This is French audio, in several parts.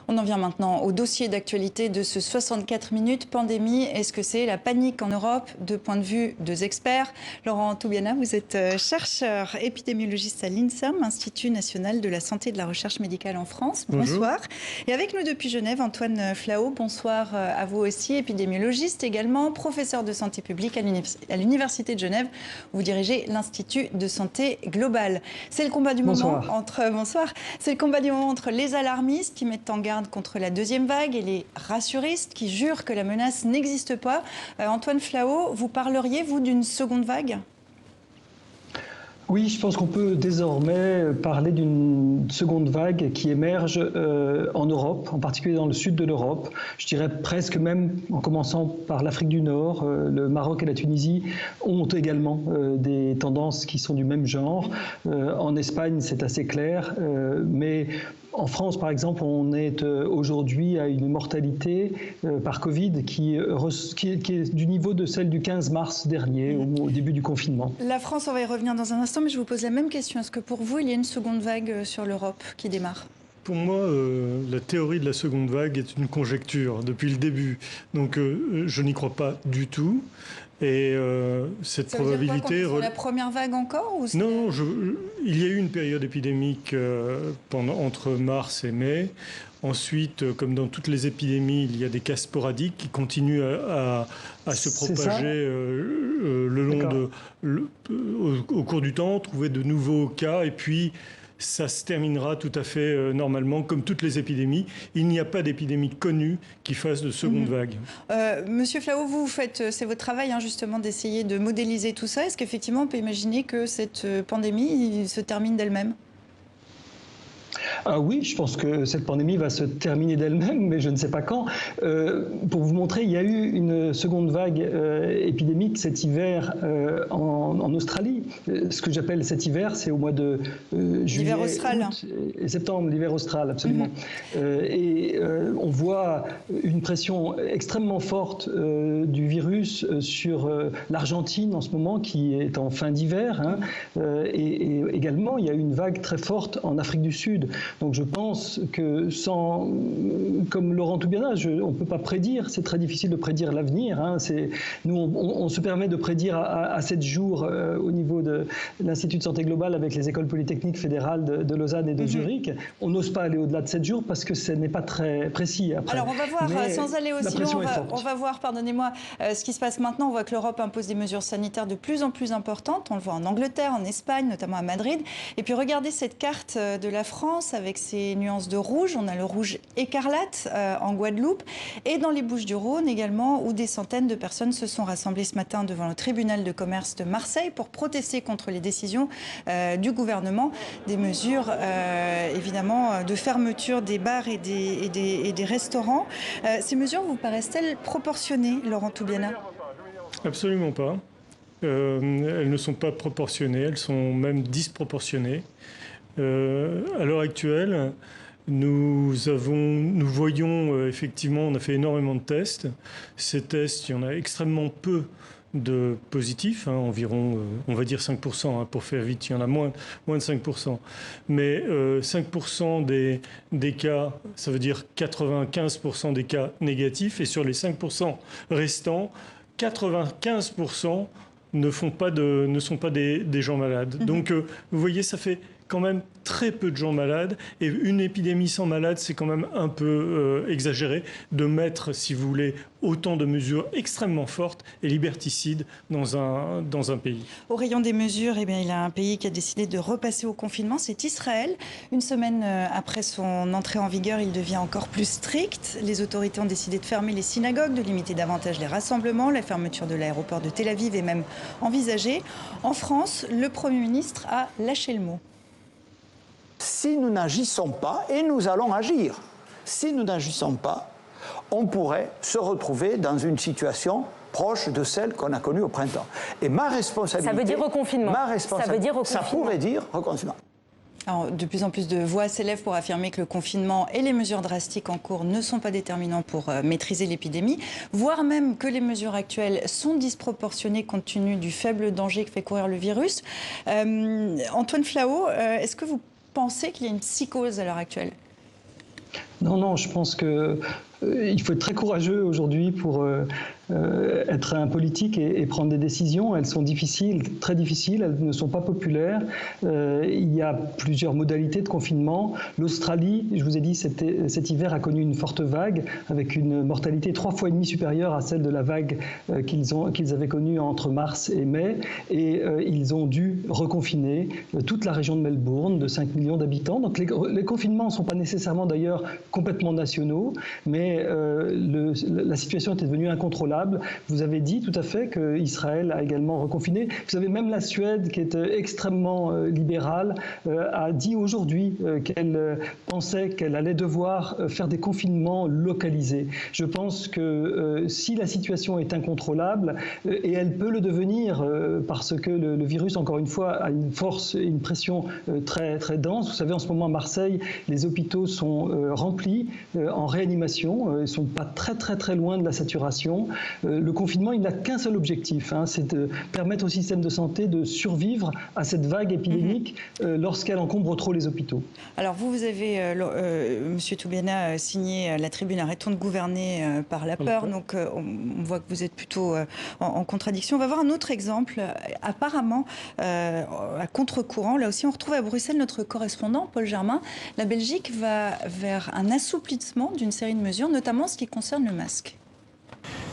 On en vient maintenant au dossier d'actualité de ce 64 minutes pandémie. Est-ce que c'est la panique en Europe? Deux points de vue, deux experts. Laurent Toubiana, vous êtes chercheur épidémiologiste à l'INSERM, Institut national de la santé et de la recherche médicale en France. Bonsoir. Bonjour. Et avec nous depuis Genève, Antoine Flao. Bonsoir à vous aussi, épidémiologiste également, professeur de santé publique à l'Université de Genève. Vous dirigez l'Institut de santé globale. C'est le combat du moment C'est le combat du moment entre les alarmistes qui mettent en garde contre la deuxième vague et les rassuristes qui jurent que la menace n'existe pas. Antoine Flao, vous parleriez, vous, d'une seconde vague ? Oui, je pense qu'on peut désormais parler d'une seconde vague qui émerge en Europe, en particulier dans le sud de l'Europe. Je dirais presque même, en commençant par l'Afrique du Nord, le Maroc et la Tunisie ont également des tendances qui sont du même genre. En Espagne, c'est assez clair, mais en France, par exemple, on est aujourd'hui à une mortalité par Covid qui est du niveau de celle du 15 mars dernier, au début du confinement. La France, on va y revenir dans un instant, mais je vous pose la même question. Est-ce que pour vous, il y a une seconde vague sur l'Europe qui démarre ? Pour moi, la théorie de la seconde vague est une conjecture depuis le début. Donc, je n'y crois pas du tout. Et cette ça probabilité... veut dire quoi, qu'on est sur la première vague encore ou Non, il y a eu une période épidémique entre mars et mai. Ensuite, comme dans toutes les épidémies, il y a des cas sporadiques qui continuent à se propager au cours du temps, trouver de nouveaux cas, et puis ça se terminera tout à fait normalement, comme toutes les épidémies. Il n'y a pas d'épidémie connue qui fasse de seconde vague. Monsieur Flao, c'est votre travail justement d'essayer de modéliser tout ça. Est-ce qu'effectivement on peut imaginer que cette pandémie se termine d'elle-même ? Ah oui, je pense que cette pandémie va se terminer d'elle-même, mais je ne sais pas quand. Pour vous montrer, il y a eu une seconde vague épidémique cet hiver en Australie. Ce que j'appelle cet hiver, c'est au mois de juillet, août et septembre, l'hiver austral, absolument. Et on voit une pression extrêmement forte du virus sur l'Argentine en ce moment, qui est en fin d'hiver. Et également, il y a eu une vague très forte en Afrique du Sud. Donc je pense que comme Laurent Toubiana, on ne peut pas prédire, c'est très difficile de prédire l'avenir. Nous, on se permet de prédire à 7 jours au niveau de l'Institut de santé globale avec les écoles polytechniques fédérales de Lausanne et de Zurich. On n'ose pas aller au-delà de 7 jours parce que ce n'est pas très précis après. Alors on va voir, sans aller aussi loin, on va voir, pardonnez-moi, ce qui se passe maintenant. On voit que l'Europe impose des mesures sanitaires de plus en plus importantes. On le voit en Angleterre, en Espagne, notamment à Madrid. Et puis regardez cette carte de la France avec ses nuances de rouge. On a le rouge écarlate en Guadeloupe et dans les Bouches-du-Rhône également, où des centaines de personnes se sont rassemblées ce matin devant le tribunal de commerce de Marseille pour protester contre les décisions du gouvernement, des mesures évidemment de fermeture des bars et des restaurants. Ces mesures vous paraissent-elles proportionnées, Laurent Toubiana ? Absolument pas. Elles ne sont pas proportionnées, elles sont même disproportionnées. À l'heure actuelle, nous voyons effectivement, on a fait énormément de tests. Ces tests, il y en a extrêmement peu de positifs, environ, on va dire 5%, pour faire vite, il y en a moins de 5%. Mais 5% des cas, ça veut dire 95% des cas négatifs, et sur les 5% restants, 95% ne sont pas des gens malades. Donc, vous voyez, ça fait quand même très peu de gens malades, et une épidémie sans malades, c'est quand même un peu exagéré de mettre, si vous voulez, autant de mesures extrêmement fortes et liberticides dans un pays. Au rayon des mesures, il y a un pays qui a décidé de repasser au confinement, c'est Israël. Une semaine après son entrée en vigueur, il devient encore plus strict. Les autorités ont décidé de fermer les synagogues, de limiter davantage les rassemblements. La fermeture de l'aéroport de Tel Aviv est même envisagée. En France, le Premier ministre a lâché le mot. Si nous n'agissons pas, et nous allons agir, si nous n'agissons pas, on pourrait se retrouver dans une situation proche de celle qu'on a connue au printemps. Et ma responsabilité... Ça veut dire reconfinement. Ça pourrait dire reconfinement. Alors, de plus en plus de voix s'élèvent pour affirmer que le confinement et les mesures drastiques en cours ne sont pas déterminants pour maîtriser l'épidémie, voire même que les mesures actuelles sont disproportionnées compte tenu du faible danger que fait courir le virus. Antoine Flao, est-ce que vous pensez qu'il y a une psychose à l'heure actuelle ? Non, je pense que il faut être très courageux aujourd'hui pour être un politique et prendre des décisions. Elles sont difficiles, très difficiles, elles ne sont pas populaires. Il y a plusieurs modalités de confinement. L'Australie, je vous ai dit, cet hiver a connu une forte vague avec une mortalité 3,5 fois supérieure à celle de la vague qu'ils avaient connue entre mars et mai. Et ils ont dû reconfiner toute la région de Melbourne, de 5 millions d'habitants. Donc les confinements ne sont pas nécessairement d'ailleurs complètement nationaux, mais la situation était devenue incontrôlable. Vous avez dit tout à fait qu'Israël a également reconfiné. Vous avez même la Suède, qui est extrêmement libérale, a dit aujourd'hui qu'elle pensait qu'elle allait devoir faire des confinements localisés. Je pense que si la situation est incontrôlable, et elle peut le devenir parce que le virus, encore une fois, a une force et une pression très, très dense. Vous savez, en ce moment à Marseille, les hôpitaux sont remplis en réanimation. Ils ne sont pas très très très loin de la saturation. Le confinement, il n'a qu'un seul objectif, c'est de permettre au système de santé de survivre à cette vague épidémique lorsqu'elle encombre trop les hôpitaux. Alors vous avez, Monsieur Toubiana, signé la tribune Arrêtons de gouverner par la peur, donc on voit que vous êtes plutôt en contradiction. On va voir un autre exemple, apparemment à contre-courant. Là aussi, on retrouve à Bruxelles notre correspondant, Paul Germain. La Belgique va vers un assouplissement d'une série de mesures, notamment ce qui concerne le masque.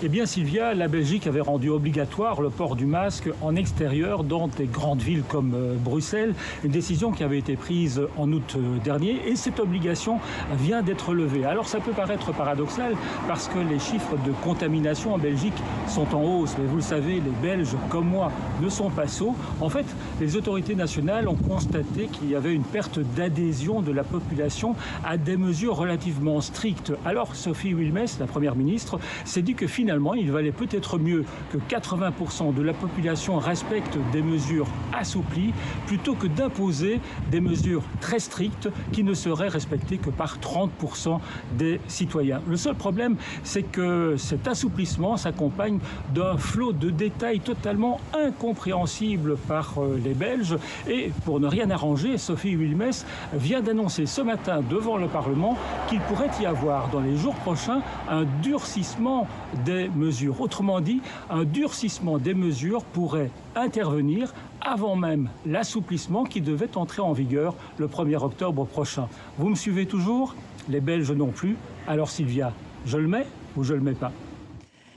Eh bien Sylvia, la Belgique avait rendu obligatoire le port du masque en extérieur dans des grandes villes comme Bruxelles, une décision qui avait été prise en août dernier et cette obligation vient d'être levée. Alors ça peut paraître paradoxal parce que les chiffres de contamination en Belgique sont en hausse, mais vous le savez, les Belges comme moi ne sont pas sots. En fait, les autorités nationales ont constaté qu'il y avait une perte d'adhésion de la population à des mesures relativement strictes. Alors Sophie Wilmès, la première ministre, s'est dit que finalement, il valait peut-être mieux que 80% de la population respecte des mesures assouplies plutôt que d'imposer des mesures très strictes qui ne seraient respectées que par 30% des citoyens. Le seul problème, c'est que cet assouplissement s'accompagne d'un flot de détails totalement incompréhensibles par les Belges. Et pour ne rien arranger, Sophie Wilmès vient d'annoncer ce matin devant le Parlement qu'il pourrait y avoir dans les jours prochains un durcissement des mesures. Autrement dit, un durcissement des mesures pourrait intervenir avant même l'assouplissement qui devait entrer en vigueur le 1er octobre prochain. Vous me suivez toujours? Les Belges non plus. Alors Sylvia, je le mets ou je le mets pas?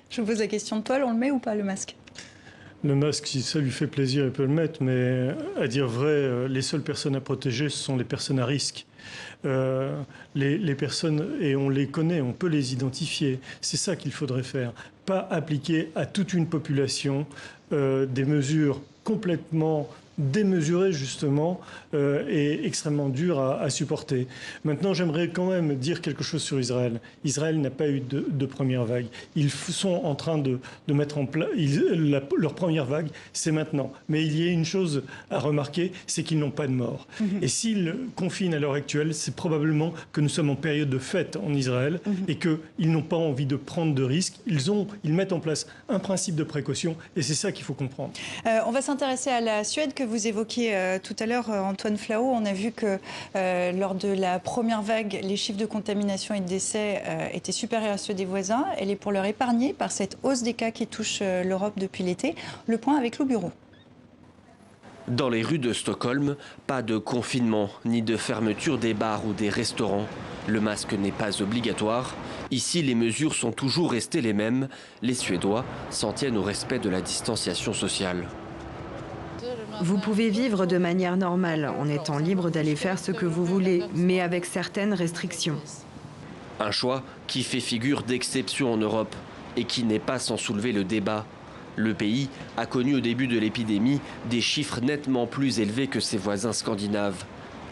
Je vous pose la question de Paul, on le met ou pas le masque? Le masque, si ça lui fait plaisir, il peut le mettre, mais à dire vrai, les seules personnes à protéger, ce sont les personnes à risque. Les personnes, et on les connaît, on peut les identifier. C'est ça qu'il faudrait faire. Pas appliquer à toute une population des mesures complètement démesurées, justement, et extrêmement dures à supporter. Maintenant, j'aimerais quand même dire quelque chose sur Israël. Israël n'a pas eu de première vague. Ils sont en train de mettre en place... leur première vague, c'est maintenant. Mais il y a une chose à remarquer, c'est qu'ils n'ont pas de morts. Et s'ils confinent à l'heure actuelle, c'est probablement que nous sommes en période de fête en Israël et qu'ils n'ont pas envie de prendre de risques. Ils mettent en place un principe de précaution et c'est ça qu'il faut comprendre. On va s'intéresser à la Suède que vous évoquiez tout à l'heure, Antoine Flau. On a vu que lors de la première vague, les chiffres de contamination et de décès étaient supérieurs à ceux des voisins. Elle est pour l'heure épargnée par cette hausse des cas qui touche l'Europe depuis l'été. Le point avec Lou Bureau. Dans les rues de Stockholm, pas de confinement ni de fermeture des bars ou des restaurants. Le masque n'est pas obligatoire. Ici, les mesures sont toujours restées les mêmes. Les Suédois s'en tiennent au respect de la distanciation sociale. Vous pouvez vivre de manière normale en étant libre d'aller faire ce que vous voulez, mais avec certaines restrictions. Un choix qui fait figure d'exception en Europe et qui n'est pas sans soulever le débat. Le pays a connu au début de l'épidémie des chiffres nettement plus élevés que ses voisins scandinaves.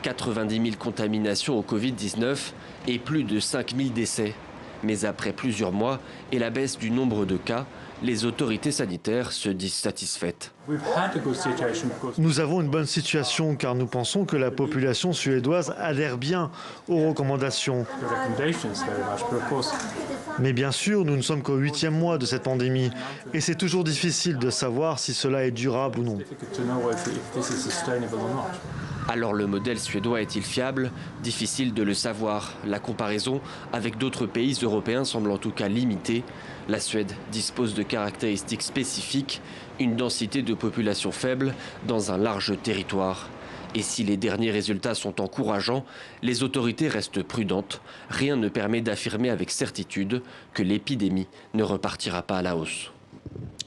90 000 contaminations au Covid-19 et plus de 5 000 décès. Mais après plusieurs mois et la baisse du nombre de cas, les autorités sanitaires se disent satisfaites. Nous avons une bonne situation car nous pensons que la population suédoise adhère bien aux recommandations. Mais bien sûr, nous ne sommes qu'au 8e mois de cette pandémie et c'est toujours difficile de savoir si cela est durable ou non. Alors le modèle suédois est-il fiable? Difficile de le savoir. La comparaison avec d'autres pays européens semble en tout cas limitée. La Suède dispose de caractéristiques spécifiques, une densité de population faible dans un large territoire. Et si les derniers résultats sont encourageants, les autorités restent prudentes. Rien ne permet d'affirmer avec certitude que l'épidémie ne repartira pas à la hausse.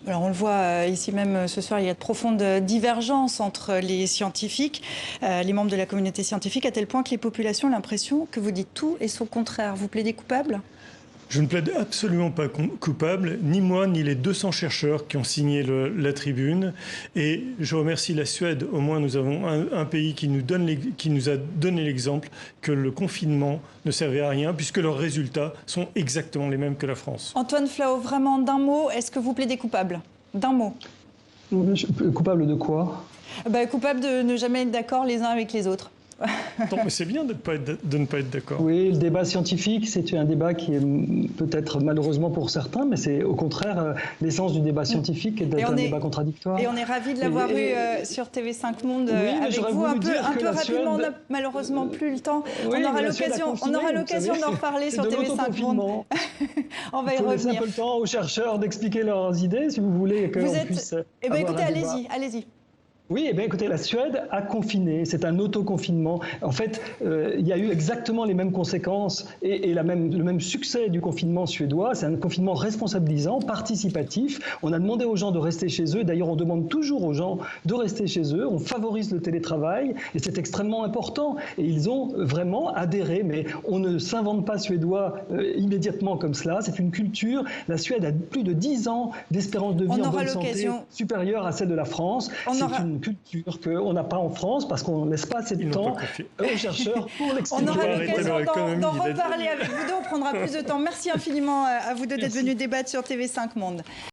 Alors on le voit ici même ce soir, il y a de profondes divergences entre les scientifiques, les membres de la communauté scientifique, à tel point que les populations ont l'impression que vous dites tout et son contraire. Vous plaidez coupable ? Je ne plaide absolument pas coupable, ni moi, ni les 200 chercheurs qui ont signé la tribune. Et je remercie la Suède. Au moins, nous avons un pays qui nous a donné l'exemple que le confinement ne servait à rien, puisque leurs résultats sont exactement les mêmes que la France. Antoine Flau, vraiment d'un mot, est-ce que vous plaidez coupable? D'un mot. Coupable de quoi? Coupable de ne jamais être d'accord les uns avec les autres. Non, mais c'est bien de ne pas être d'accord. Oui, le débat scientifique, c'est un débat qui est peut-être malheureusement pour certains, mais c'est au contraire l'essence du débat scientifique et d'être un débat contradictoire. Et on est ravis de l'avoir eu sur TV5 Monde avec vous. Un peu rapidement, on n'a malheureusement plus le temps. Oui, on aura l'occasion d'en reparler sur TV5 Monde. On va y revenir. Il faut laisser un peu le temps aux chercheurs d'expliquer leurs idées, si vous voulez qu'on puisse écoutez, allez-y. Oui, écoutez, la Suède a confiné, c'est un autoconfinement. En fait, il y a eu exactement les mêmes conséquences et le même succès du confinement suédois. C'est un confinement responsabilisant, participatif. On a demandé aux gens de rester chez eux. D'ailleurs, on demande toujours aux gens de rester chez eux. On favorise le télétravail et c'est extrêmement important. Et ils ont vraiment adhéré. Mais on ne s'invente pas suédois immédiatement comme cela. C'est une culture. La Suède a plus de 10 ans d'espérance de vie en bonne santé supérieure à celle de la France. C'est une culture qu'on n'a pas en France parce qu'on ne laisse pas assez de temps aux chercheurs pour l'expliquer. On aura l'occasion d'en reparler avec vous deux. On prendra plus de temps. Merci infiniment à vous deux d'être venus débattre sur TV5 Monde.